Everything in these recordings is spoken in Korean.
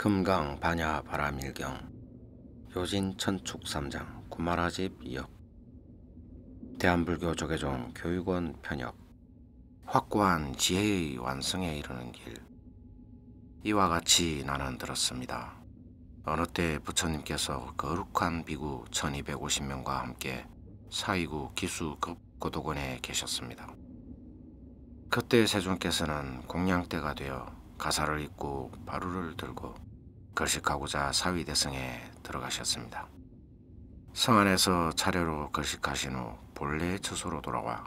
금강 반야 바라밀경 요진 천축삼장 구마라집 2역 대한불교 조계종 교육원 편역 확고한 지혜의 완성에 이르는 길. 이와 같이 나는 들었습니다. 어느 때 부처님께서 거룩한 비구 1250명과 함께 사이구 기수급고도원에 계셨습니다. 그때 세존께서는 공양대가 되어 가사를 입고 바루를 들고 걸식하고자 사위대성에 들어가셨습니다. 성 안에서 차례로 걸식하신 후 본래 처소로 돌아와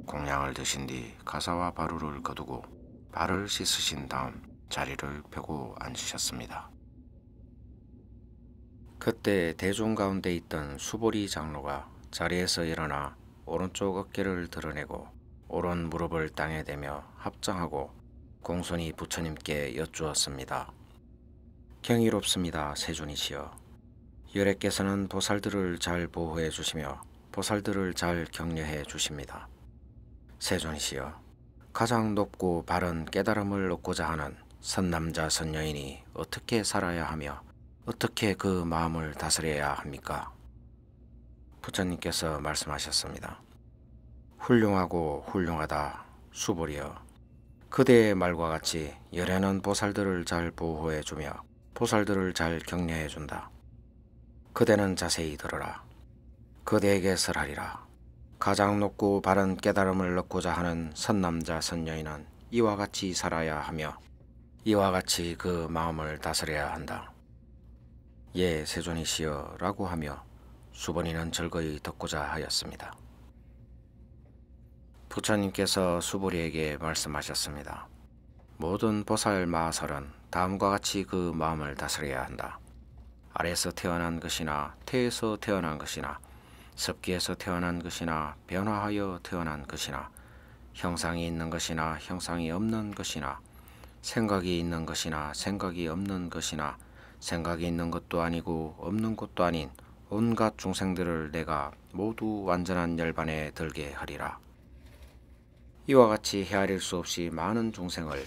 공양을 드신 뒤 가사와 바루를 거두고 발을 씻으신 다음 자리를 펴고 앉으셨습니다. 그때 대중 가운데 있던 수보리 장로가 자리에서 일어나 오른쪽 어깨를 드러내고 오른 무릎을 땅에 대며 합장하고 공손히 부처님께 여쭈었습니다. 경이롭습니다, 세존이시여. 열애께서는 보살들을 잘 보호해 주시며 보살들을 잘 격려해 주십니다. 세존이시여, 가장 높고 바른 깨달음을 얻고자 하는 선남자 선여인이 어떻게 살아야 하며 어떻게 그 마음을 다스려야 합니까? 부처님께서 말씀하셨습니다. 훌륭하고 훌륭하다, 수보리여. 그대의 말과 같이 열애는 보살들을 잘 보호해 주며 보살들을 잘 격려해 준다. 그대는 자세히 들어라. 그대에게 설하리라. 가장 높고 바른 깨달음을 얻고자 하는 선남자 선여인은 이와 같이 살아야 하며 이와 같이 그 마음을 다스려야 한다. 예, 세존이시여 라고 하며 수보리는 절거히 듣고자 하였습니다. 부처님께서 수보리에게 말씀하셨습니다. 모든 보살 마설은 다음과 같이 그 마음을 다스려야 한다. 아래에서 태어난 것이나 태에서 태어난 것이나 습기에서 태어난 것이나 변화하여 태어난 것이나 형상이 있는 것이나 형상이 없는 것이나 생각이 있는 것이나 생각이 없는 것이나 생각이 있는 것도 아니고 없는 것도 아닌 온갖 중생들을 내가 모두 완전한 열반에 들게 하리라. 이와 같이 헤아릴 수 없이 많은 중생을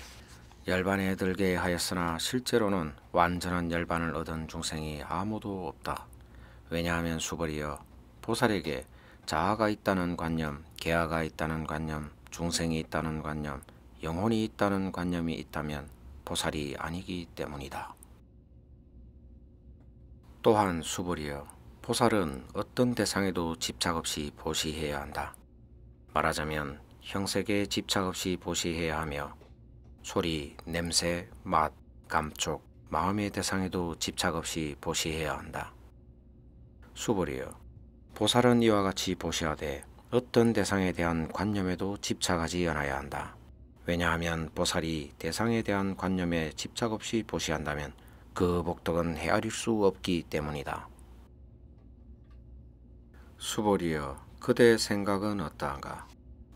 열반에 들게 하였으나 실제로는 완전한 열반을 얻은 중생이 아무도 없다. 왜냐하면 수보리여, 보살에게 자아가 있다는 관념, 계아가 있다는 관념, 중생이 있다는 관념, 영혼이 있다는 관념이 있다면 보살이 아니기 때문이다. 또한 수보리여, 보살은 어떤 대상에도 집착 없이 보시해야 한다. 말하자면 형색에 집착 없이 보시해야 하며 소리, 냄새, 맛, 감촉, 마음의 대상에도 집착 없이 보시해야 한다. 수보리여, 보살은 이와 같이 보시하되 어떤 대상에 대한 관념에도 집착하지 않아야 한다. 왜냐하면 보살이 대상에 대한 관념에 집착 없이 보시한다면 그 복덕은 헤아릴 수 없기 때문이다. 수보리여, 그대의 생각은 어떠한가?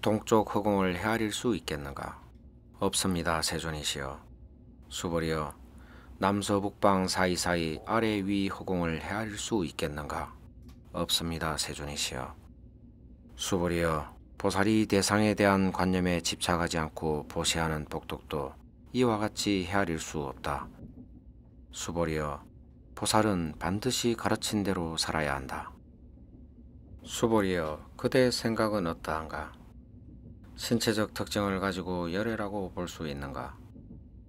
동쪽 허공을 헤아릴 수 있겠는가? 없습니다, 세존이시여. 수보리여, 남서북방 사이사이 아래 위 허공을 헤아릴 수 있겠는가? 없습니다, 세존이시여. 수보리여, 보살이 대상에 대한 관념에 집착하지 않고 보시하는 복덕도 이와 같이 헤아릴 수 없다. 수보리여, 보살은 반드시 가르친 대로 살아야 한다. 수보리여, 그대의 생각은 어떠한가? 신체적 특징을 가지고 열애라고 볼 수 있는가?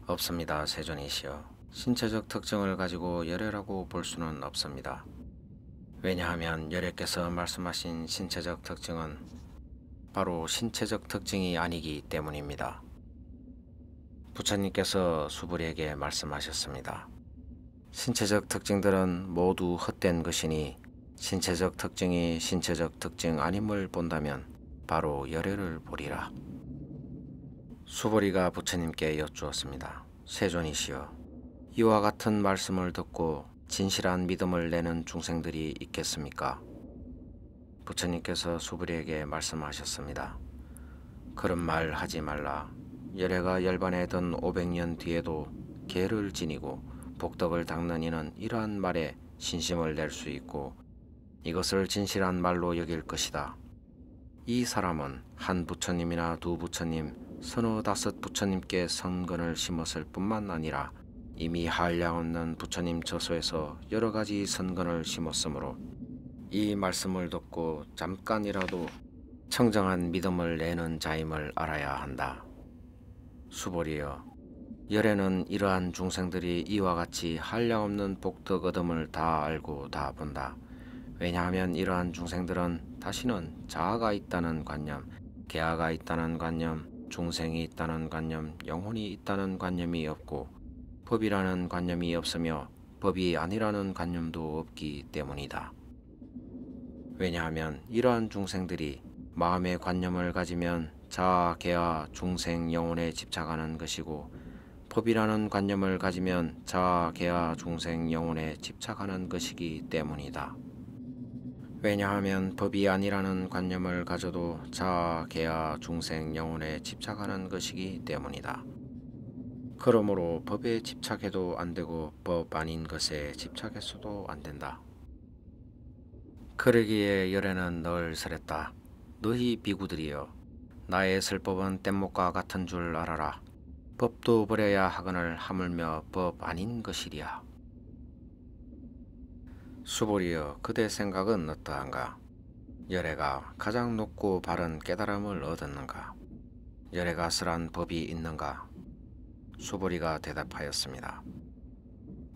없습니다, 세존이시여. 신체적 특징을 가지고 열애라고 볼 수는 없습니다. 왜냐하면 열애께서 말씀하신 신체적 특징은 바로 신체적 특징이 아니기 때문입니다. 부처님께서 수보리에게 말씀하셨습니다. 신체적 특징들은 모두 헛된 것이니 신체적 특징이 신체적 특징 아님을 본다면 바로 열애를 보리라. 수보리가 부처님께 여쭈었습니다. 세존이시여, 이와 같은 말씀을 듣고 진실한 믿음을 내는 중생들이 있겠습니까? 부처님께서 수보리에게 말씀하셨습니다. 그런 말 하지 말라. 열애가 열반에 든 500년 뒤에도 계를 지니고 복덕을 닦는 이는 이러한 말에 신심을 낼 수 있고 이것을 진실한 말로 여길 것이다. 이 사람은 한 부처님이나 두 부처님, 서너 다섯 부처님께 선근을 심었을 뿐만 아니라 이미 한량없는 부처님 저소에서 여러 가지 선근을 심었으므로 이 말씀을 듣고 잠깐이라도 청정한 믿음을 내는 자임을 알아야 한다. 수보리여, 열애는 이러한 중생들이 이와 같이 한량없는 복덕 얻음을 다 알고 다 본다. 왜냐하면 이러한 중생들은 다시는 자아가 있다는 관념, 계아가 있다는 관념, 중생이 있다는 관념, 영혼이 있다는 관념이 없고 법이라는 관념이 없으며 법이 아니라는 관념도 없기 때문이다. 왜냐하면 이러한 중생들이 마음의 관념을 가지면 자아, 계아, 중생, 영혼에 집착하는 것이고 법이라는 관념을 가지면 자아, 계아, 중생, 영혼에 집착하는 것이기 때문이다. 왜냐하면 법이 아니라는 관념을 가져도 자아, 계아, 중생, 영혼에 집착하는 것이기 때문이다. 그러므로 법에 집착해도 안되고 법 아닌 것에 집착해서도 안된다. 그러기에 열애는 널 설했다. 너희 비구들이여, 나의 설법은 뗏목과 같은 줄 알아라. 법도 버려야 하거늘 하물며 법 아닌 것이랴. 수보리여, 그대 생각은 어떠한가? 열애가 가장 높고 바른 깨달음을 얻었는가? 열애가 설한 법이 있는가? 수보리가 대답하였습니다.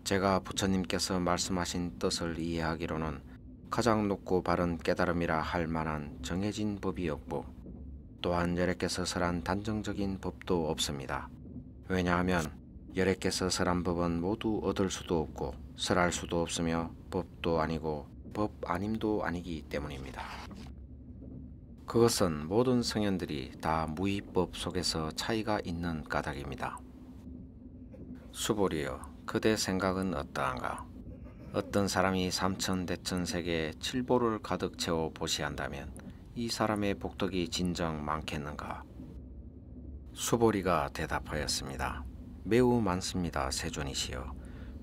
제가 부처님께서 말씀하신 뜻을 이해하기로는 가장 높고 바른 깨달음이라 할 만한 정해진 법이 없고 또한 열애께서 설한 단정적인 법도 없습니다. 왜냐하면 열애께서 설한 법은 모두 얻을 수도 없고 설할 수도 없으며 법도 아니고 법 아님도 아니기 때문입니다. 그것은 모든 성현들이 다 무의법 속에서 차이가 있는 까닭입니다. 수보리여, 그대 생각은 어떠한가? 어떤 사람이 삼천대천세계에 칠보를 가득 채워 보시한다면 이 사람의 복덕이 진정 많겠는가? 수보리가 대답하였습니다. 매우 많습니다, 세존이시여.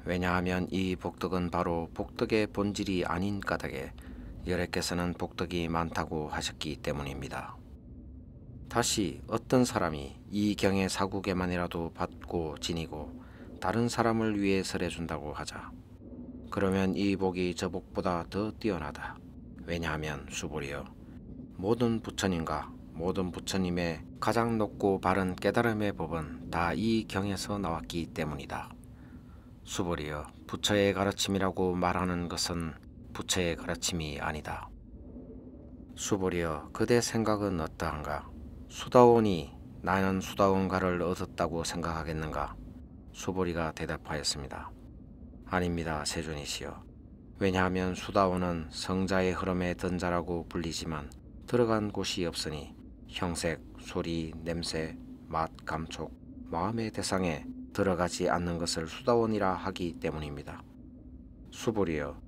왜냐하면 이 복덕은 바로 복덕의 본질이 아닌 까닭에 열애께서는 복덕이 많다고 하셨기 때문입니다. 다시 어떤 사람이 이 경의 사국에만이라도 받고 지니고 다른 사람을 위해 설해준다고 하자. 그러면 이 복이 저 복보다 더 뛰어나다. 왜냐하면 수보리여, 모든 부처님과 모든 부처님의 가장 높고 바른 깨달음의 법은 다 이 경에서 나왔기 때문이다. 수보리여, 부처의 가르침이라고 말하는 것은 부처의 가르침이 아니다. 수보리여, 그대 생각은 어떠한가? 수다원이 나는 수다원가를 얻었다고 생각하겠는가? 수보리가 대답하였습니다. 아닙니다, 세존이시여. 왜냐하면 수다원은 성자의 흐름에 든 자라고 불리지만 들어간 곳이 없으니 형색, 소리, 냄새, 맛, 감촉, 마음의 대상에 들어가지 않는 것을 수다원이라 하기 때문입니다. 수보리여,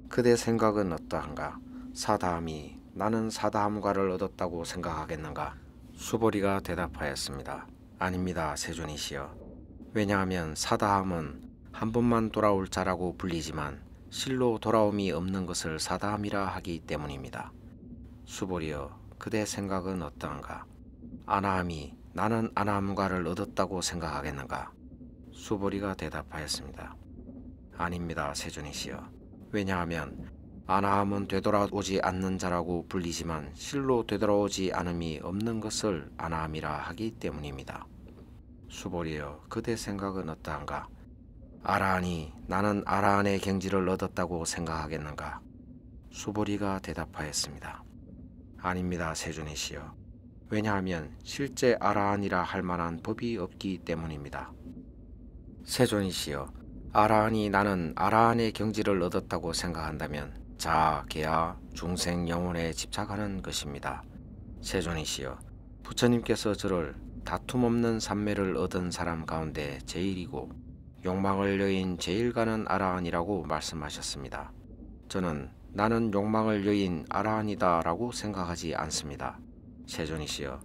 그대 생각은 어떠한가? 사다함이 나는 사다함과를 얻었다고 생각하겠는가? 수보리가 대답하였습니다. 아닙니다, 세존이시여. 왜냐하면 사다함은 한 번만 돌아올 자라고 불리지만 실로 돌아옴이 없는 것을 사다함이라 하기 때문입니다. 수보리여, 그대 생각은 어떠한가? 아나함이 나는 아나함과를 얻었다고 생각하겠는가? 수보리가 대답하였습니다. 아닙니다, 세존이시여. 왜냐하면 아나함은 되돌아오지 않는 자라고 불리지만 실로 되돌아오지 않음이 없는 것을 아나함이라 하기 때문입니다. 수보리여, 그대 생각은 어떠한가? 아라한이 나는 아라한의 경지를 얻었다고 생각하겠는가? 수보리가 대답하였습니다. 아닙니다, 세존이시여. 왜냐하면 실제 아라한이라 할 만한 법이 없기 때문입니다. 세존이시여, 아라한이 나는 아라한의 경지를 얻었다고 생각한다면 자아, 계아, 중생, 영혼에 집착하는 것입니다. 세존이시여, 부처님께서 저를 다툼 없는 삼매를 얻은 사람 가운데 제일이고 욕망을 여인 제일가는 아라한이라고 말씀하셨습니다. 저는 나는 욕망을 여인 아라한이다 라고 생각하지 않습니다. 세존이시여,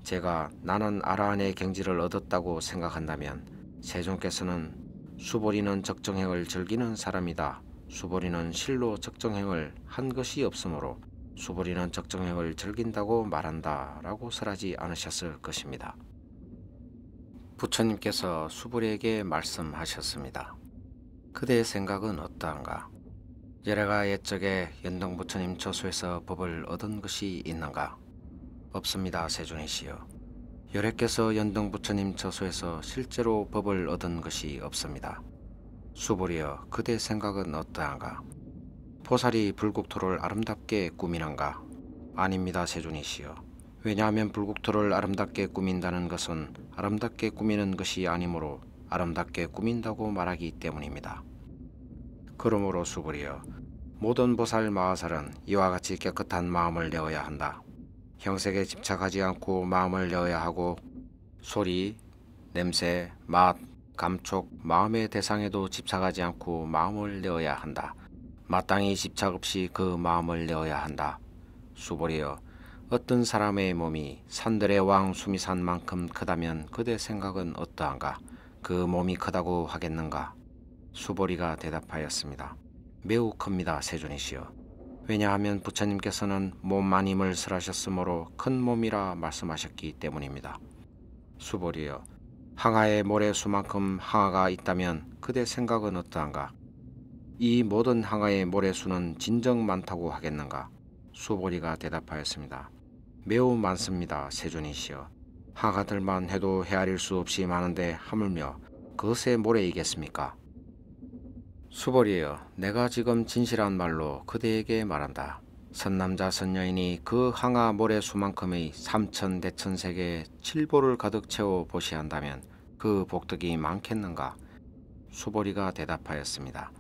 제가 나는 아라한의 경지를 얻었다고 생각한다면 세존께서는 수보리는 적정행을 즐기는 사람이다. 수보리는 실로 적정행을 한 것이 없으므로 수보리는 적정행을 즐긴다고 말한다 라고 설하지 않으셨을 것입니다. 부처님께서 수보리에게 말씀하셨습니다. 그대의 생각은 어떠한가? 열애가 옛적에 연동부처님 저수에서 법을 얻은 것이 있는가? 없습니다, 세존이시여. 열애께서 연동부처님 저수에서 실제로 법을 얻은 것이 없습니다. 수보리여, 그대의 생각은 어떠한가? 보살이 불국토를 아름답게 꾸미는가? 아닙니다, 세존이시여. 왜냐하면 불국토를 아름답게 꾸민다는 것은 아름답게 꾸미는 것이 아니므로 아름답게 꾸민다고 말하기 때문입니다. 그러므로 수보리여, 모든 보살 마하살은 이와 같이 깨끗한 마음을 내어야 한다. 형색에 집착하지 않고 마음을 내어야 하고, 소리, 냄새, 맛, 감촉, 마음의 대상에도 집착하지 않고 마음을 내어야 한다. 마땅히 집착 없이 그 마음을 내어야 한다. 수보리여, 어떤 사람의 몸이 산들의 왕 수미산만큼 크다면 그대 생각은 어떠한가? 그 몸이 크다고 하겠는가? 수보리가 대답하였습니다. 매우 큽니다, 세존이시여. 왜냐하면 부처님께서는 몸마님을 설하셨으므로 큰 몸이라 말씀하셨기 때문입니다. 수보리여, 항아의 모래수만큼 항아가 있다면 그대 생각은 어떠한가? 이 모든 항아의 모래수는 진정 많다고 하겠는가? 수보리가 대답하였습니다. 매우 많습니다, 세존이시여. 항아들만 해도 헤아릴 수 없이 많은데 하물며 그것의 모래이겠습니까? 수보리여, 내가 지금 진실한 말로 그대에게 말한다. 선남자 선녀인이 그 항아 모래수만큼의 삼천대천세계의 칠보를 가득 채워 보시한다면 그 복덕이 많겠는가? 수보리가 대답하였습니다.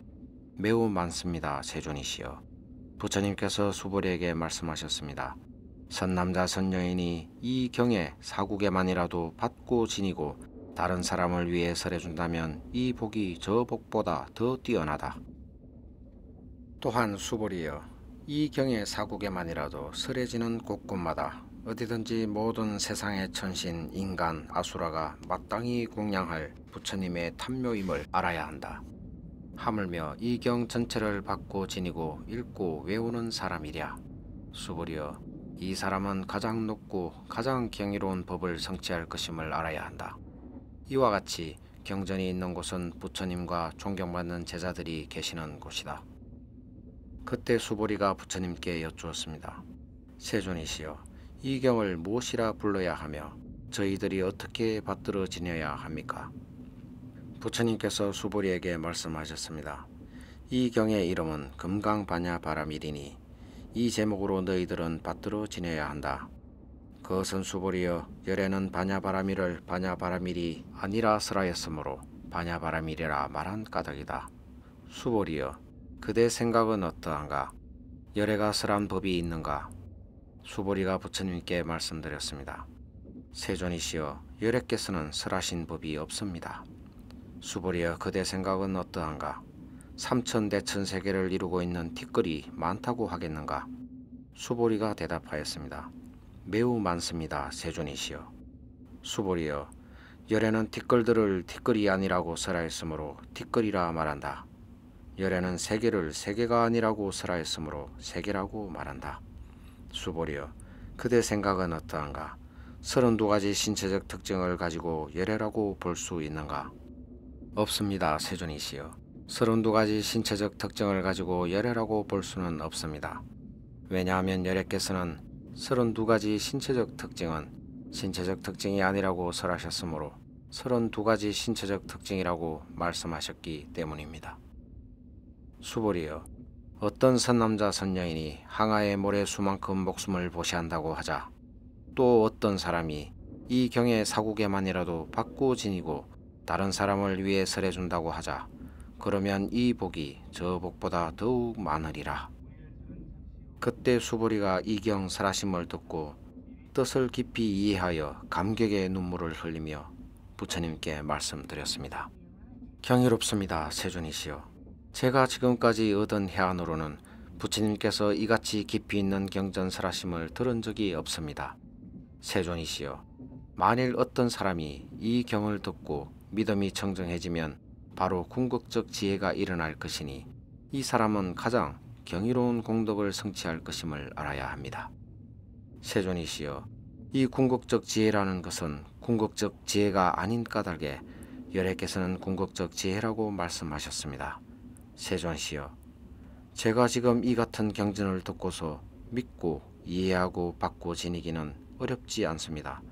매우 많습니다, 세존이시여. 부처님께서 수보리에게 말씀하셨습니다. 선남자 선녀인이 이 경에 사국에만이라도 받고 지니고 다른 사람을 위해 설해준다면 이 복이 저 복보다 더 뛰어나다. 또한 수보리여, 이 경의 사국에만이라도 설해지는 곳곳마다 어디든지 모든 세상의 천신, 인간, 아수라가 마땅히 공양할 부처님의 탐묘임을 알아야 한다. 하물며 이 경 전체를 받고 지니고 읽고 외우는 사람이랴. 수보리여, 이 사람은 가장 높고 가장 경이로운 법을 성취할 것임을 알아야 한다. 이와 같이 경전이 있는 곳은 부처님과 존경받는 제자들이 계시는 곳이다. 그때 수보리가 부처님께 여쭈었습니다. 세존이시여, 이 경을 무엇이라 불러야 하며 저희들이 어떻게 받들어 지내야 합니까? 부처님께서 수보리에게 말씀하셨습니다. 이 경의 이름은 금강반야바라밀이니 이 제목으로 너희들은 받들어 지내야 한다. 그것은 수보리여, 열애는 반야바라밀을 반야바라밀이 아니라 설하였으므로 반야바라밀이라 말한 까닭이다. 수보리여, 그대 생각은 어떠한가? 열애가 설한 법이 있는가? 수보리가 부처님께 말씀드렸습니다. 세존이시여, 열애께서는 설하신 법이 없습니다. 수보리여, 그대 생각은 어떠한가? 삼천대천세계를 이루고 있는 티끌이 많다고 하겠는가? 수보리가 대답하였습니다. 매우 많습니다, 세존이시여. 수보리여, 열애는 티끌들을 티끌이 아니라고 설하였으므로 티끌이라 말한다. 열애는 세계를 세계가 아니라고 설하였으므로 세계라고 말한다. 수보리여, 그대 생각은 어떠한가? 32가지 신체적 특징을 가지고 열애라고 볼 수 있는가? 없습니다, 세존이시여. 32가지 신체적 특징을 가지고 열애라고 볼 수는 없습니다. 왜냐하면 열애께서는 32가지 신체적 특징은 신체적 특징이 아니라고 설하셨으므로 32가지 신체적 특징이라고 말씀하셨기 때문입니다. 수보리여, 어떤 선남자 선녀인이 항아의 모래수만큼 목숨을 보시한다고 하자 또 어떤 사람이 이 경의 사국에만이라도 받고 지니고 다른 사람을 위해 설해준다고 하자 그러면 이 복이 저 복보다 더욱 많으리라. 그때 수보리가 이 경 설하심을 듣고 뜻을 깊이 이해하여 감격의 눈물을 흘리며 부처님께 말씀드렸습니다. 경이롭습니다, 세존이시여. 제가 지금까지 얻은 해안으로는 부처님께서 이같이 깊이 있는 경전 설하심을 들은 적이 없습니다. 세존이시여, 만일 어떤 사람이 이 경을 듣고 믿음이 청정해지면 바로 궁극적 지혜가 일어날 것이니 이 사람은 가장 경이로운 공덕을 성취할 것임을 알아야 합니다. 세존이시여, 이 궁극적 지혜라는 것은 궁극적 지혜가 아닌 까닭에 열애께서는 궁극적 지혜라고 말씀하셨습니다. 세존시여, 제가 지금 이 같은 경전을 듣고서 믿고 이해하고 받고 지니기는 어렵지 않습니다.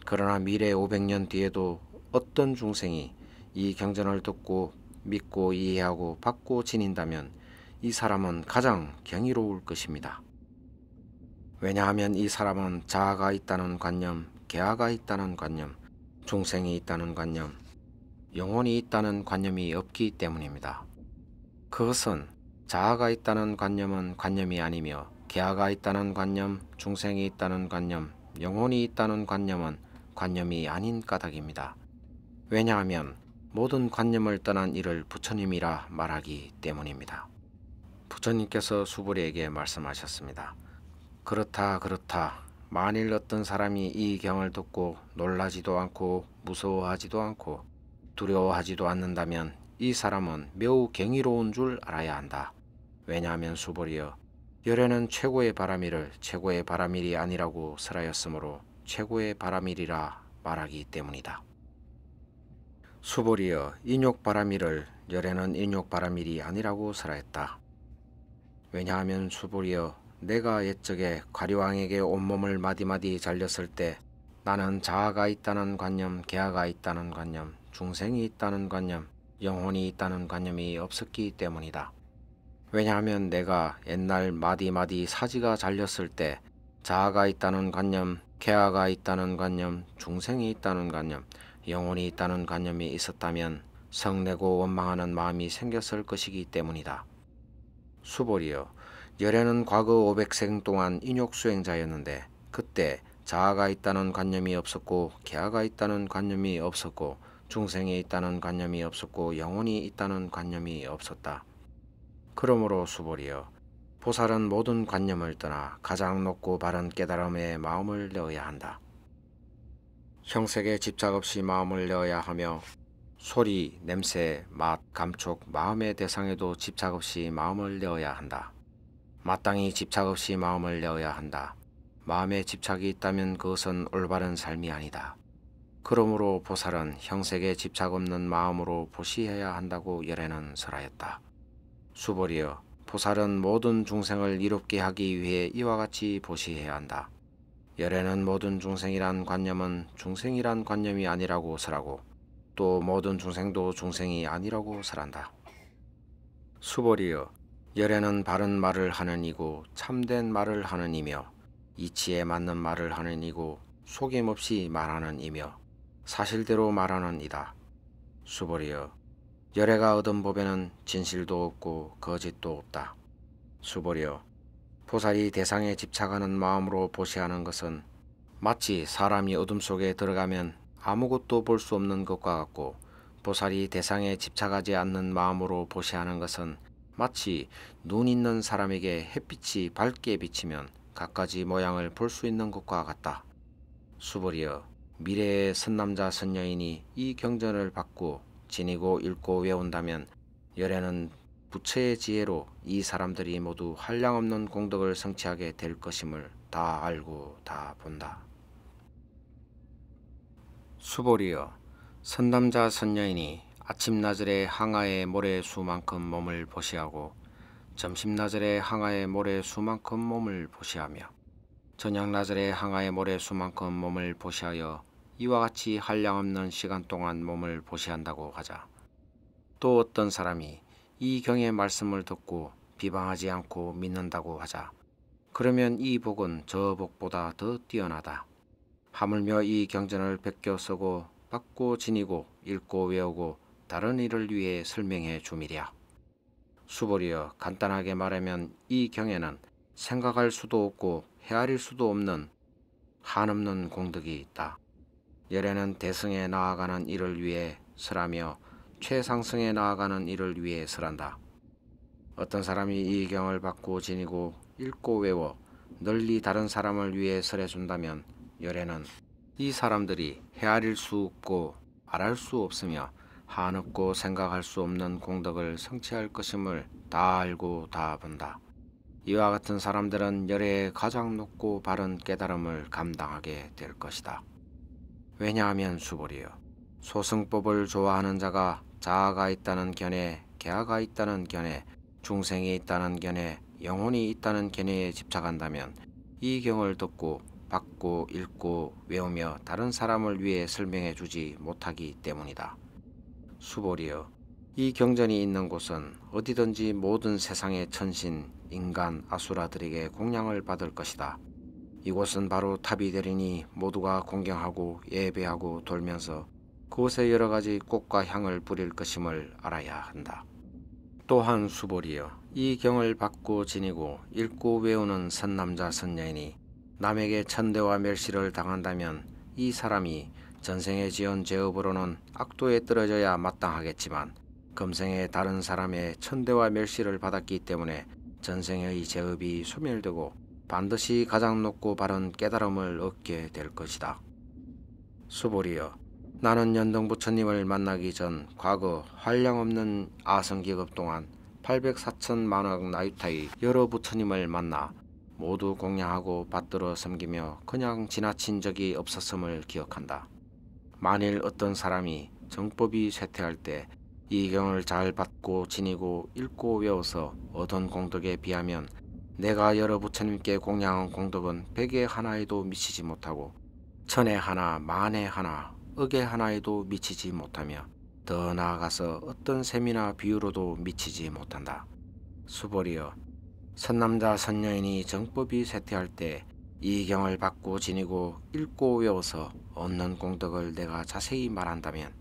그러나 미래 500년 뒤에도 어떤 중생이 이 경전을 듣고 믿고 이해하고 받고 지닌다면 이 사람은 가장 경이로울 것입니다. 왜냐하면 이 사람은 자아가 있다는 관념, 계아가 있다는 관념, 중생이 있다는 관념, 영혼이 있다는 관념이 없기 때문입니다. 그것은 자아가 있다는 관념은 관념이 아니며 계아가 있다는 관념, 중생이 있다는 관념, 영혼이 있다는 관념은 관념이 아닌 까닭입니다. 왜냐하면 모든 관념을 떠난 이를 부처님이라 말하기 때문입니다. 부처님께서 수보리에게 말씀하셨습니다. 그렇다 그렇다. 만일 어떤 사람이 이 경을 듣고 놀라지도 않고 무서워하지도 않고 두려워하지도 않는다면 이 사람은 매우 경이로운 줄 알아야 한다. 왜냐하면 수보리여, 열애는 최고의 바라밀을 최고의 바라밀이 아니라고 설하였으므로 최고의 바라밀이라 말하기 때문이다. 수보리여, 인욕 바라밀을 열애는 인욕 바라밀이 아니라고 설하였다. 왜냐하면 수보리여, 내가 옛적에 과류왕에게 온몸을 마디마디 잘렸을 때 나는 자아가 있다는 관념, 계아가 있다는 관념, 중생이 있다는 관념, 영혼이 있다는 관념이 없었기 때문이다. 왜냐하면 내가 옛날 마디마디 사지가 잘렸을 때 자아가 있다는 관념, 계아가 있다는 관념, 중생이 있다는 관념, 영혼이 있다는 관념이 있었다면 성내고 원망하는 마음이 생겼을 것이기 때문이다. 수보리여, 열애는 과거 500생 동안 인욕수행자였는데 그때 자아가 있다는 관념이 없었고 계아가 있다는 관념이 없었고 중생이 있다는 관념이 없었고 영혼이 있다는 관념이 없었다. 그러므로 수보리여, 보살은 모든 관념을 떠나 가장 높고 바른 깨달음에 마음을 넣어야 한다. 형색에 집착 없이 마음을 넣어야 하며 소리, 냄새, 맛, 감촉, 마음의 대상에도 집착 없이 마음을 넣어야 한다. 마땅히 집착 없이 마음을 넣어야 한다. 마음에 집착이 있다면 그것은 올바른 삶이 아니다. 그러므로 보살은 형색에 집착 없는 마음으로 보시해야 한다고 열애는 설하였다. 수보리여, 보살은 모든 중생을 이롭게 하기 위해 이와 같이 보시해야 한다. 열애는 모든 중생이란 관념은 중생이란 관념이 아니라고 설하고 또 모든 중생도 중생이 아니라고 설한다. 수보리여, 열애는 바른 말을 하는 이고 참된 말을 하는 이며 이치에 맞는 말을 하는 이고 속임없이 말하는 이며 사실대로 말하는 이다. 수보리여, 열애가 얻은 법에는 진실도 없고 거짓도 없다. 수보리여, 보살이 대상에 집착하는 마음으로 보시하는 것은 마치 사람이 어둠 속에 들어가면 아무것도 볼 수 없는 것과 같고 보살이 대상에 집착하지 않는 마음으로 보시하는 것은 마치 눈 있는 사람에게 햇빛이 밝게 비치면 갖가지 모양을 볼 수 있는 것과 같다. 수보리여, 미래의 선남자 선여인이 이 경전을 받고 지니고 읽고 외운다면 열애는 부처의 지혜로 이 사람들이 모두 한량없는 공덕을 성취하게 될 것임을 다 알고 다 본다. 수보리여, 선남자 선여인이 아침나절에 항아의 모래수만큼 몸을 보시하고 점심나절에 항아의 모래수만큼 몸을 보시하며 저녁나절에 항아의 모래수만큼 몸을 보시하여 이와 같이 한량없는 시간 동안 몸을 보시한다고 하자. 또 어떤 사람이 이 경의 말씀을 듣고 비방하지 않고 믿는다고 하자. 그러면 이 복은 저 복보다 더 뛰어나다. 하물며 이 경전을 베껴 쓰고 받고 지니고 읽고 외우고 다른 일을 위해 설명해 주미랴. 수보리여, 간단하게 말하면 이 경에는 생각할 수도 없고 헤아릴 수도 없는 한없는 공덕이 있다. 열애는 대승에 나아가는 일을 위해 설하며 최상승에 나아가는 일을 위해 설한다. 어떤 사람이 이 경을 받고 지니고 읽고 외워 널리 다른 사람을 위해 설해준다면 열애는 이 사람들이 헤아릴 수 없고 말할 수 없으며 한없고 생각할 수 없는 공덕을 성취할 것임을 다 알고 다 본다. 이와 같은 사람들은 열애의 가장 높고 바른 깨달음을 감당하게 될 것이다. 왜냐하면 수보리여, 소승법을 좋아하는 자가 자아가 있다는 견해, 계아가 있다는 견해, 중생이 있다는 견해, 영혼이 있다는 견해에 집착한다면 이 경을 듣고 받고 읽고 외우며 다른 사람을 위해 설명해 주지 못하기 때문이다. 수보리여, 이 경전이 있는 곳은 어디든지 모든 세상의 천신, 인간, 아수라들에게 공양을 받을 것이다. 이곳은 바로 탑이 되리니 모두가 공경하고 예배하고 돌면서 그곳에 여러 가지 꽃과 향을 뿌릴 것임을 알아야 한다. 또한 수보리여, 이 경을 받고 지니고 읽고 외우는 선남자 선녀인이 남에게 천대와 멸시를 당한다면 이 사람이 전생에 지은 죄업으로는 악도에 떨어져야 마땅하겠지만 금생에 다른 사람의 천대와 멸시를 받았기 때문에 전생의 죄업이 소멸되고 반드시 가장 높고 바른 깨달음을 얻게 될 것이다. 수보리여, 나는 연등부처님을 만나기 전 과거 한량없는 아성기급 동안 804천만억 나이타의 여러 부처님을 만나 모두 공양하고 받들어 섬기며 그냥 지나친 적이 없었음을 기억한다. 만일 어떤 사람이 정법이 쇠퇴할 때 이 경을 잘 받고 지니고 읽고 외워서 얻은 공덕에 비하면 내가 여러 부처님께 공양한 공덕은 백에 하나에도 미치지 못하고 천에 하나, 만에 하나, 억에 하나에도 미치지 못하며 더 나아가서 어떤 셈이나 비유로도 미치지 못한다. 수보리여, 선남자 선녀인이 정법이 쇠퇴할 때 이 경을 받고 지니고 읽고 외워서 얻는 공덕을 내가 자세히 말한다면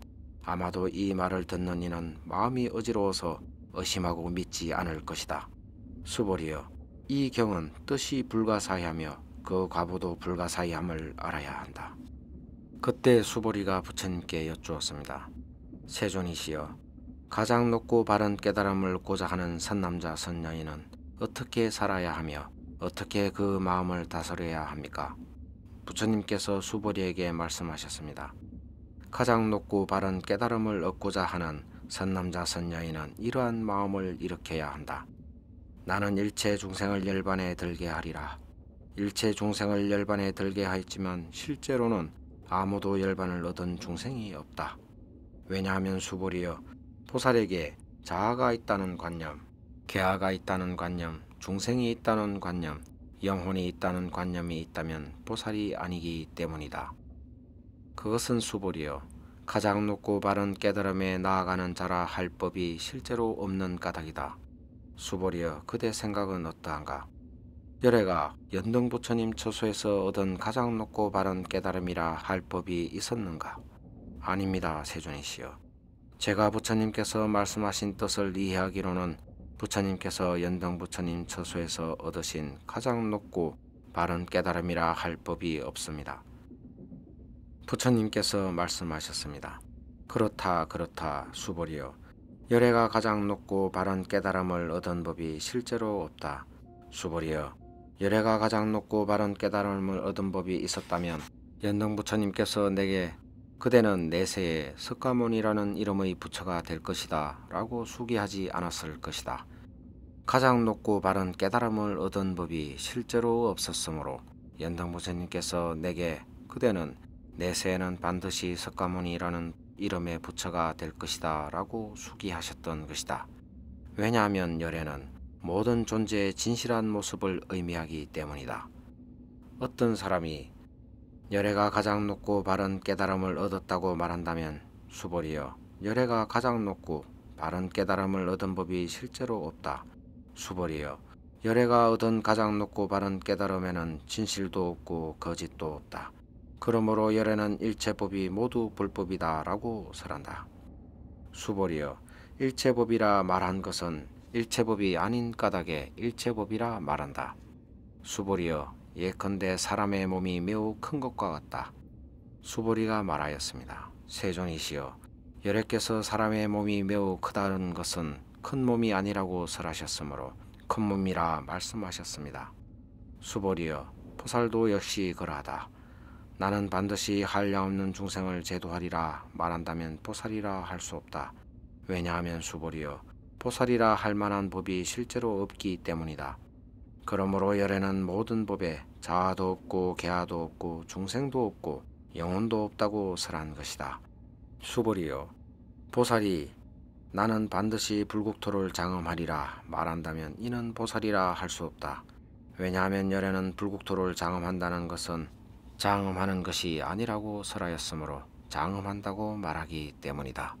아마도 이 말을 듣는 이는 마음이 어지러워서 의심하고 믿지 않을 것이다. 수보리여, 이 경은 뜻이 불가사의하며 그 과보도 불가사의함을 알아야 한다. 그때 수보리가 부처님께 여쭈었습니다. 세존이시여, 가장 높고 바른 깨달음을 얻고자 하는 선남자 선녀인은 어떻게 살아야 하며 어떻게 그 마음을 다스려야 합니까? 부처님께서 수보리에게 말씀하셨습니다. 가장 높고 바른 깨달음을 얻고자 하는 선남자 선녀인은 이러한 마음을 일으켜야 한다. 나는 일체 중생을 열반에 들게 하리라. 일체 중생을 열반에 들게 하였지만 실제로는 아무도 열반을 얻은 중생이 없다. 왜냐하면 수보리여, 보살에게 자아가 있다는 관념, 계아가 있다는 관념, 중생이 있다는 관념, 영혼이 있다는 관념이 있다면 보살이 아니기 때문이다. 그것은 수보리여, 가장 높고 바른 깨달음에 나아가는 자라 할 법이 실제로 없는 까닭이다. 수보리여, 그대 생각은 어떠한가? 열애가 연등부처님 처소에서 얻은 가장 높고 바른 깨달음이라 할 법이 있었는가? 아닙니다, 세존이시여. 제가 부처님께서 말씀하신 뜻을 이해하기로는 부처님께서 연등부처님 처소에서 얻으신 가장 높고 바른 깨달음이라 할 법이 없습니다. 부처님께서 말씀하셨습니다. 그렇다 수보리여, 열애가 가장 높고 바른 깨달음을 얻은 법이 실제로 없다. 수보리여, 열애가 가장 높고 바른 깨달음을 얻은 법이 있었다면 연등부처님께서 내게 그대는 내세에 석가모니라는 이름의 부처가 될 것이다 라고 수기하지 않았을 것이다. 가장 높고 바른 깨달음을 얻은 법이 실제로 없었으므로 연등부처님께서 내게 그대는 내세에는 반드시 석가모니라는 이름의 부처가 될 것이다 라고 수기하셨던 것이다. 왜냐하면 열애는 모든 존재의 진실한 모습을 의미하기 때문이다. 어떤 사람이 열애가 가장 높고 바른 깨달음을 얻었다고 말한다면 수보리여, 열애가 가장 높고 바른 깨달음을 얻은 법이 실제로 없다. 수보리여, 열애가 얻은 가장 높고 바른 깨달음에는 진실도 없고 거짓도 없다. 그러므로 열애는 일체법이 모두 불법이다 라고 설한다. 수보리여, 일체법이라 말한 것은 일체법이 아닌 까닭에 일체법이라 말한다. 수보리여, 예컨대 사람의 몸이 매우 큰 것과 같다. 수보리가 말하였습니다. 세존이시여, 열애께서 사람의 몸이 매우 크다는 것은 큰 몸이 아니라고 설하셨으므로 큰 몸이라 말씀하셨습니다. 수보리여, 보살도 역시 그러하다. 나는 반드시 한량없는 중생을 제도하리라 말한다면 보살이라 할 수 없다. 왜냐하면 수보리여, 보살이라 할 만한 법이 실제로 없기 때문이다. 그러므로 열에는 모든 법에 자아도 없고 계아도 없고 중생도 없고 영혼도 없다고 설한 것이다. 수벌이여, 보살이 나는 반드시 불국토를 장엄하리라 말한다면 이는 보살이라 할 수 없다. 왜냐하면 열에는 불국토를 장엄한다는 것은 장엄하는 것이 아니라고 설하였으므로 장엄한다고 말하기 때문이다.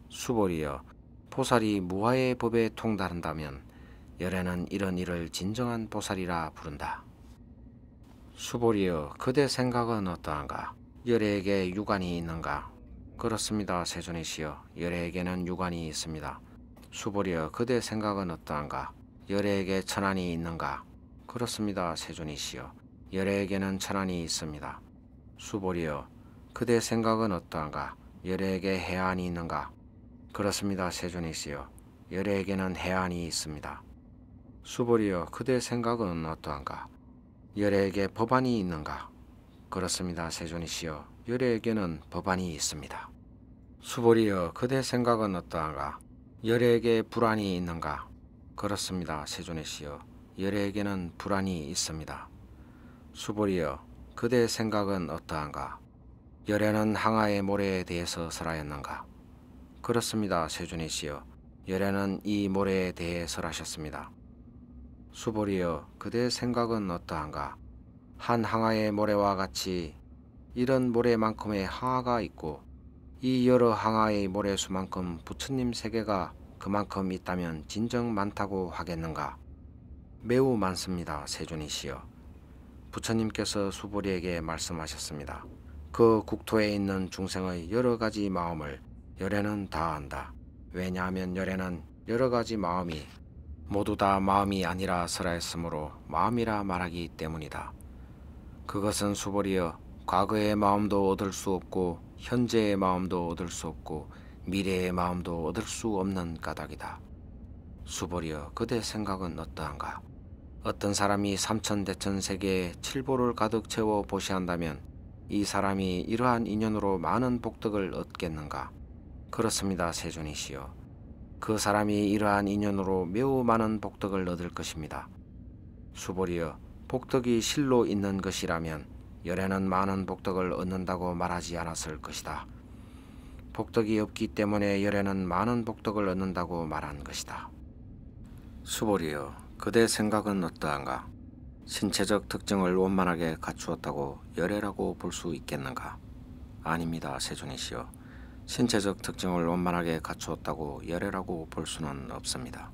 수벌이여, 보살이 무아의 법에 통달한다면 열에는 이런 일을 진정한 보살이라 부른다. 수벌이여, 그대 생각은 어떠한가? 열애에게 유관이 있는가? 그렇습니다, 세존이시여. 열애에게는 유관이 있습니다. 수벌이여, 그대 생각은 어떠한가? 열애에게 천안이 있는가? 그렇습니다, 세존이시여. 열애에게는 천안이 있습니다. 수벌이여, 그대 생각은 어떠한가? 열애에게 해안이 있는가? 그렇습니다, 세존이시여. 열애에게는 해안이 있습니다. 수벌이여, 그대 생각은 어떠한가? 열애에게 법안이 있는가? 그렇습니다, 세존이시여. 열애에게는 법안이 있습니다. 수벌이여, 그대 생각은 어떠한가? 열애에게 불안이 있는가? 그렇습니다, 세존이시여. 열애에게는 불안이 있습니다. 수벌이여, 그대 생각은 어떠한가? 열애는 항아의 모래에 대해서 설하였는가? 그렇습니다, 세존이시여. 열애는 이 모래에 대해 설하셨습니다. 수벌이여, 그대 생각은 어떠한가? 한 항아의 모래와 같이 이런 모래만큼의 항아가 있고 이 여러 항아의 모래수만큼 부처님 세계가 그만큼 있다면 진정 많다고 하겠는가? 매우 많습니다, 세존이시여. 부처님께서 수벌이에게 말씀하셨습니다. 그 국토에 있는 중생의 여러 가지 마음을 열애는 다 안다. 왜냐하면 열애는 여러 가지 마음이 모두 다 마음이 아니라 설하였으므로 마음이라 말하기 때문이다. 그것은 수벌이여, 과거의 마음도 얻을 수 없고 현재의 마음도 얻을 수 없고 미래의 마음도 얻을 수 없는 까닭이다. 수벌이여, 그대 생각은 어떠한가? 어떤 사람이 삼천대천 세계에 칠보를 가득 채워 보시한다면 이 사람이 이러한 인연으로 많은 복덕을 얻겠는가? 그렇습니다, 세존이시여. 그 사람이 이러한 인연으로 매우 많은 복덕을 얻을 것입니다. 수벌이여, 복덕이 실로 있는 것이라면 열애는 많은 복덕을 얻는다고 말하지 않았을 것이다. 복덕이 없기 때문에 열애는 많은 복덕을 얻는다고 말한 것이다. 수벌이여, 그대 생각은 어떠한가? 신체적 특징을 원만하게 갖추었다고 열애라고 볼 수 있겠는가? 아닙니다, 세존이시여. 신체적 특징을 원만하게 갖추었다고 열애라고 볼 수는 없습니다.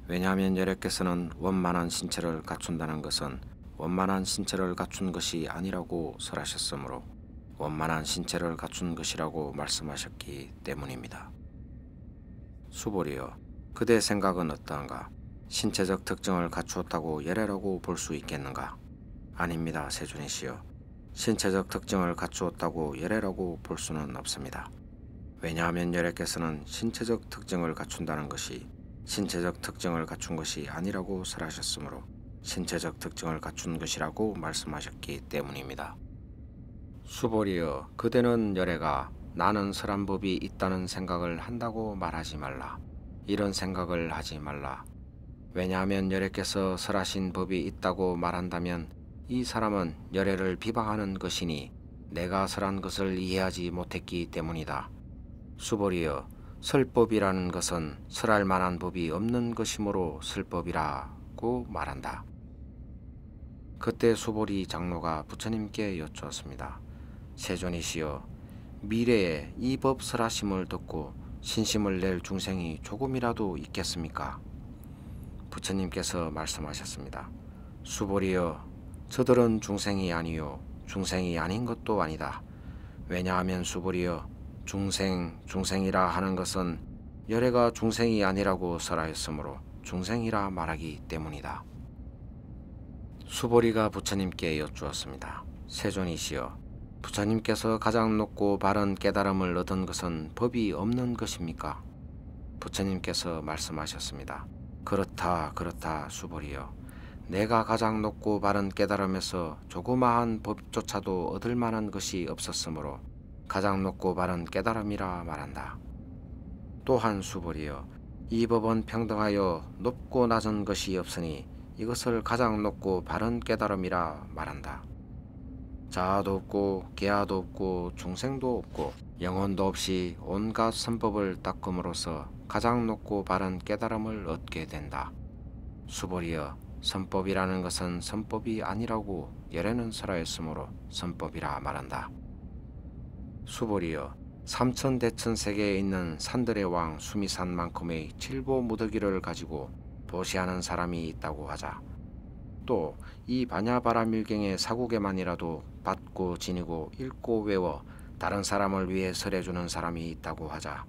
왜냐하면 열애께서는 원만한 신체를 갖춘다는 것은 원만한 신체를 갖춘 것이 아니라고 설하셨으므로 원만한 신체를 갖춘 것이라고 말씀하셨기 때문입니다. 수벌이여, 그대 생각은 어떠한가? 신체적 특징을 갖추었다고 열애라고 볼 수 있겠는가? 아닙니다, 세존이시여. 신체적 특징을 갖추었다고 열애라고 볼 수는 없습니다. 왜냐하면 열애께서는 신체적 특징을 갖춘다는 것이 신체적 특징을 갖춘 것이 아니라고 설하셨으므로 신체적 특징을 갖춘 것이라고 말씀하셨기 때문입니다. 수벌이여, 그대는 열애가 나는 설한 법이 있다는 생각을 한다고 말하지 말라. 이런 생각을 하지 말라. 왜냐하면 열애께서 설하신 법이 있다고 말한다면 이 사람은 열애를 비방하는 것이니 내가 설한 것을 이해하지 못했기 때문이다. 수벌이여, 설법이라는 것은 설할 만한 법이 없는 것이므로 설법이라고 말한다. 그때 수벌이 장로가 부처님께 여쭈었습니다. 세존이시여, 미래에 이 법 설하심을 듣고 신심을 낼 중생이 조금이라도 있겠습니까? 부처님께서 말씀하셨습니다. 수벌이여, 저들은 중생이 아니요 중생이 아닌 것도 아니다. 왜냐하면 수벌이여, 중생이라 하는 것은 열애가 중생이 아니라고 설하였으므로 중생이라 말하기 때문이다. 수벌이가 부처님께 여쭈었습니다. 세존이시여, 부처님께서 가장 높고 바른 깨달음을 얻은 것은 법이 없는 것입니까? 부처님께서 말씀하셨습니다. 그렇다 수벌이여, 내가 가장 높고 바른 깨달음에서 조그마한 법조차도 얻을 만한 것이 없었으므로 가장 높고 바른 깨달음이라 말한다. 또한 수벌이여, 이 법은 평등하여 높고 낮은 것이 없으니 이것을 가장 높고 바른 깨달음이라 말한다. 자아도 없고 계아도 없고 중생도 없고 영혼도 없이 온갖 선법을 닦음으로써 가장 높고 바른 깨달음을 얻게 된다. 수보리여, 선법이라는 것은 선법이 아니라고 열애는 설하였으므로 선법이라 말한다. 수보리여, 삼천대천세계에 있는 산들의 왕 수미산만큼의 칠보 무더기를 가지고 보시하는 사람이 있다고 하자. 또 이 반야바라밀경의 사국에만이라도 받고 지니고 읽고 외워 다른 사람을 위해 설해주는 사람이 있다고 하자.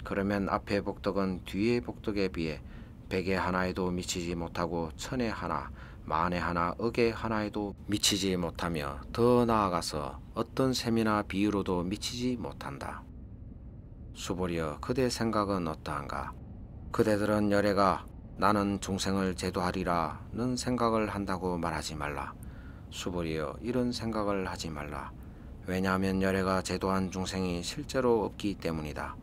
그러면 앞의 복덕은 뒤의 복덕에 비해 백의 하나에도 미치지 못하고 천의 하나, 만의 하나, 억의 하나에도 미치지 못하며 더 나아가서 어떤 셈이나 비유로도 미치지 못한다. 수보리여, 그대 생각은 어떠한가? 그대들은 열애가 나는 중생을 제도하리라는 생각을 한다고 말하지 말라. 수보리여, 이런 생각을 하지 말라. 왜냐하면 열애가 제도한 중생이 실제로 없기 때문이다.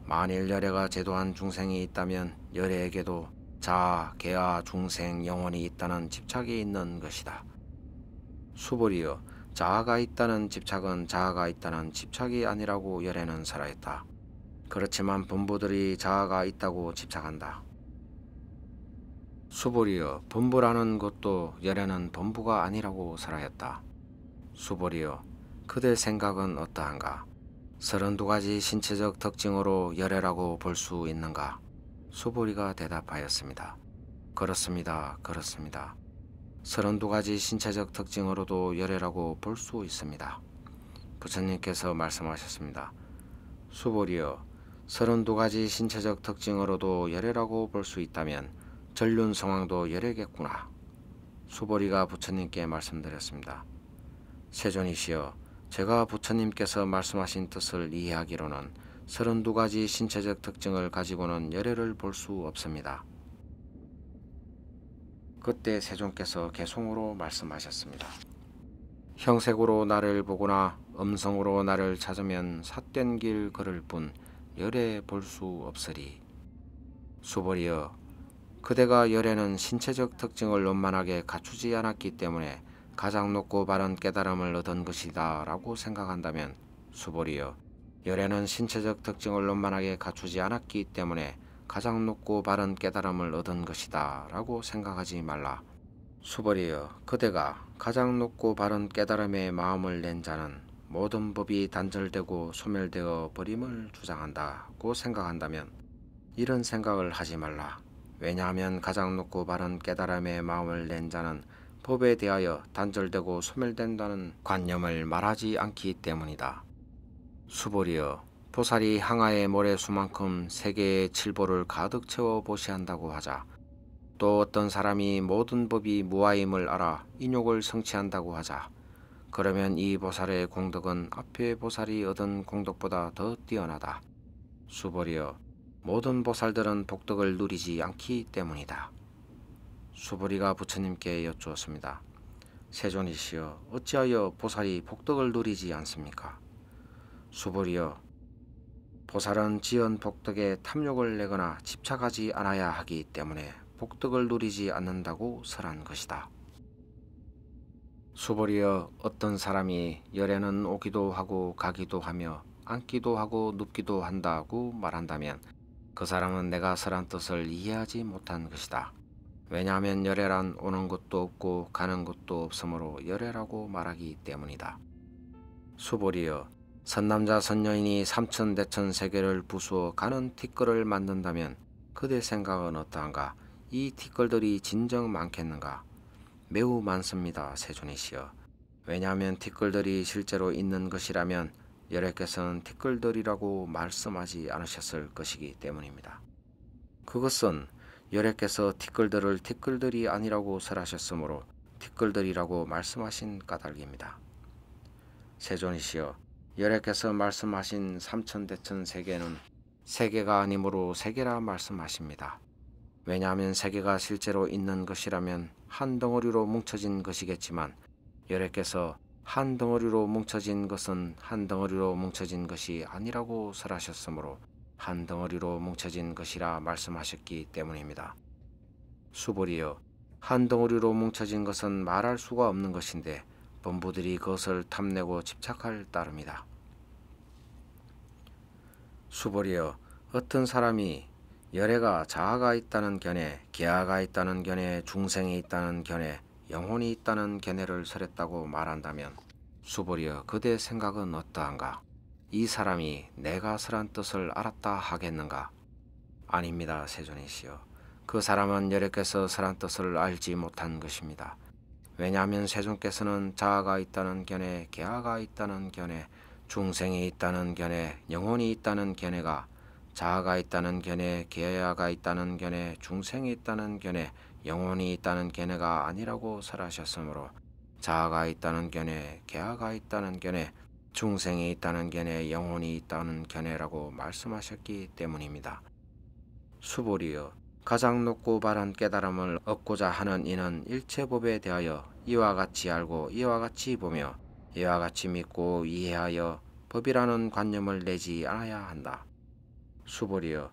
만일 열애가 제도한 중생이 있다면 열애에게도 자아, 계아, 중생, 영혼이 있다는 집착이 있는 것이다. 수보리여, 자아가 있다는 집착은 자아가 있다는 집착이 아니라고 열애는 설하였다. 그렇지만 분부들이 자아가 있다고 집착한다. 수보리여, 분부라는 것도 열애는 분부가 아니라고 설하였다. 수보리여, 그대 생각은 어떠한가? 32가지 신체적 특징으로 열애라고 볼 수 있는가? 수보리가 대답하였습니다. 그렇습니다. 그렇습니다. 32가지 신체적 특징으로도 열애라고 볼 수 있습니다. 부처님께서 말씀하셨습니다. 수보리여, 32가지 신체적 특징으로도 열애라고 볼 수 있다면 전륜성왕도 열애겠구나. 수보리가 부처님께 말씀드렸습니다. 세존이시여, 제가 부처님께서 말씀하신 뜻을 이해하기로는 32가지 신체적 특징을 가지고는 열애를 볼 수 없습니다. 그때 세존께서 개송으로 말씀하셨습니다. 형색으로 나를 보거나 음성으로 나를 찾으면 삿된 길 걸을 뿐 열애 볼 수 없으리. 수보리여, 그대가 열애는 신체적 특징을 원만하게 갖추지 않았기 때문에 가장 높고 바른 깨달음을 얻은 것이다 라고 생각한다면, 수보리여, 열애는 신체적 특징을 원만하게 갖추지 않았기 때문에 가장 높고 바른 깨달음을 얻은 것이다 라고 생각하지 말라. 수보리여, 그대가 가장 높고 바른 깨달음에 마음을 낸 자는 모든 법이 단절되고 소멸되어 버림을 주장한다고 생각한다면 이런 생각을 하지 말라. 왜냐하면 가장 높고 바른 깨달음에 마음을 낸 자는 법에 대하여 단절되고 소멸된다는 관념을 말하지 않기 때문이다. 수보리여, 보살이 항아의 모래수만큼 세계의 칠보를 가득 채워 보시한다고 하자. 또 어떤 사람이 모든 법이 무아임을 알아 인욕을 성취한다고 하자. 그러면 이 보살의 공덕은 앞에 보살이 얻은 공덕보다 더 뛰어나다. 수보리여, 모든 보살들은 복덕을 누리지 않기 때문이다. 수보리가 부처님께 여쭈었습니다. 세존이시여, 어찌하여 보살이 복덕을 누리지 않습니까? 수보리여, 보살은 지은 복덕에 탐욕을 내거나 집착하지 않아야 하기 때문에 복덕을 누리지 않는다고 설한 것이다. 수보리여, 어떤 사람이 열애는 오기도 하고 가기도 하며 앉기도 하고 눕기도 한다고 말한다면 그 사람은 내가 설한 뜻을 이해하지 못한 것이다. 왜냐하면 열애란 오는 것도 없고 가는 것도 없으므로 열애라고 말하기 때문이다. 수보리여, 선남자 선여인이 삼천대천 세계를 부수어 가는 티끌을 만든다면 그대 생각은 어떠한가? 이 티끌들이 진정 많겠는가? 매우 많습니다, 세존이시여. 왜냐하면 티끌들이 실제로 있는 것이라면 열애께서는 티끌들이라고 말씀하지 않으셨을 것이기 때문입니다. 그것은 열애께서 티끌들을 티끌들이 아니라고 설하셨으므로 티끌들이라고 말씀하신 까닭입니다. 세존이시여, 열애께서 말씀하신 삼천대천 세계는 세계가 아니므로 세계라 말씀하십니다. 왜냐하면 세계가 실제로 있는 것이라면 한 덩어리로 뭉쳐진 것이겠지만 열애께서 한 덩어리로 뭉쳐진 것은 한 덩어리로 뭉쳐진 것이 아니라고 설하셨으므로 한 덩어리로 뭉쳐진 것이라 말씀하셨기 때문입니다. 수보리여, 한 덩어리로 뭉쳐진 것은 말할 수가 없는 것인데 범부들이 그것을 탐내고 집착할 따름이다. 수벌이여, 어떤 사람이 열애가 자아가 있다는 견해, 계아가 있다는 견해, 중생이 있다는 견해, 영혼이 있다는 견해를 설했다고 말한다면 수벌이여, 그대 생각은 어떠한가? 이 사람이 내가 설한 뜻을 알았다 하겠는가? 아닙니다, 세존이시여. 그 사람은 여래께서 설한 뜻을 알지 못한 것입니다. 왜냐하면 세존께서는 자아가 있다는 견해, 계아가 있다는 견해, 중생이 있다는 견해, 영혼이 있다는 견해가 자아가 있다는 견해, 계아가 있다는 견해, 중생이 있다는 견해, 영혼이 있다는 견해가 아니라고 설하셨으므로 자아가 있다는 견해, 계아가 있다는 견해, 중생이 있다는 견해, 영혼이 있다는 견해라고 말씀하셨기 때문입니다. 수보리여, 가장 높고 바른 깨달음을 얻고자 하는 이는 일체법에 대하여 이와 같이 알고 이와 같이 보며 이와 같이 믿고 이해하여 법이라는 관념을 내지 않아야 한다. 수보리여,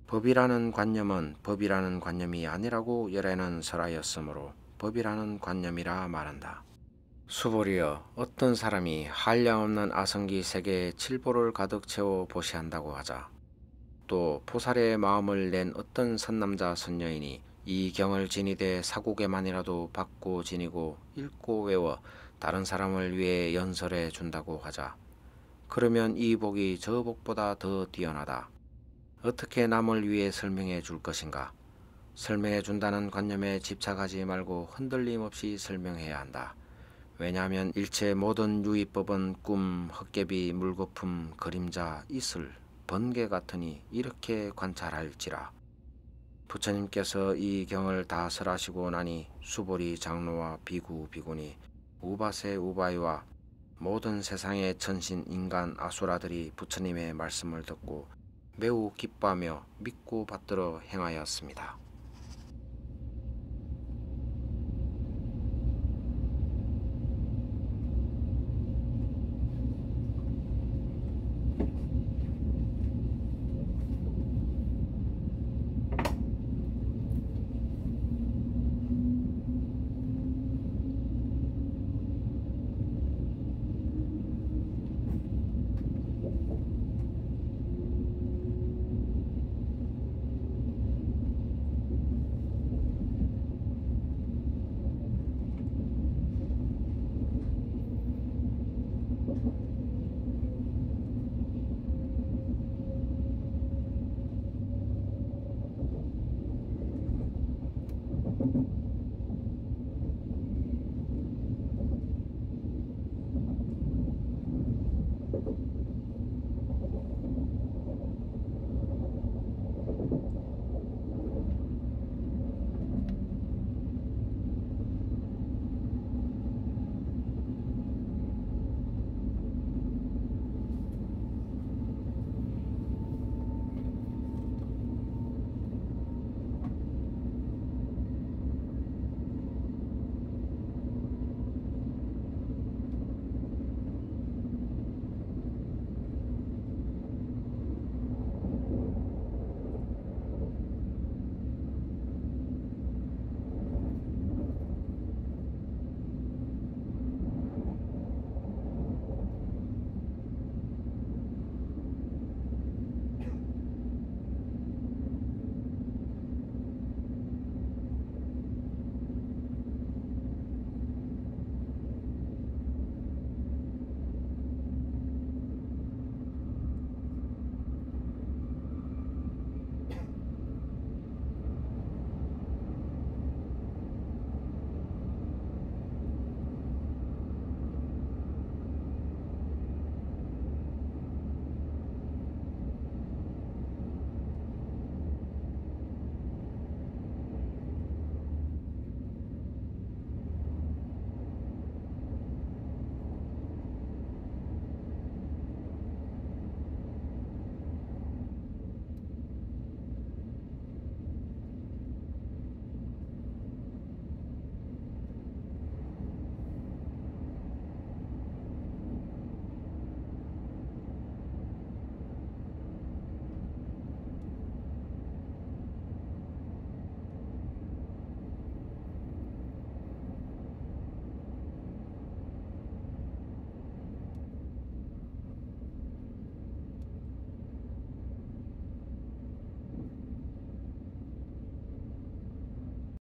법이라는 관념은 법이라는 관념이 아니라고 열애는 설하였으므로 법이라는 관념이라 말한다. 수보리여, 어떤 사람이 한량없는 아성기 세계에 칠보를 가득 채워 보시한다고 하자. 또 포살의 마음을 낸 어떤 선남자 선여인이 이 경을 지니되 사국에만이라도 받고 지니고 읽고 외워 다른 사람을 위해 연설해 준다고 하자. 그러면 이 복이 저 복보다 더 뛰어나다. 어떻게 남을 위해 설명해 줄 것인가? 설명해 준다는 관념에 집착하지 말고 흔들림 없이 설명해야 한다. 왜냐하면 일체 모든 유의법은 꿈, 헛개비, 물거품, 그림자, 이슬, 번개 같으니 이렇게 관찰할지라. 부처님께서 이 경을 다 설하시고 나니 수보리 장로와 비구, 비구니, 우바세, 우바이와 모든 세상의 천신, 인간, 아수라들이 부처님의 말씀을 듣고 매우 기뻐하며 믿고 받들어 행하였습니다.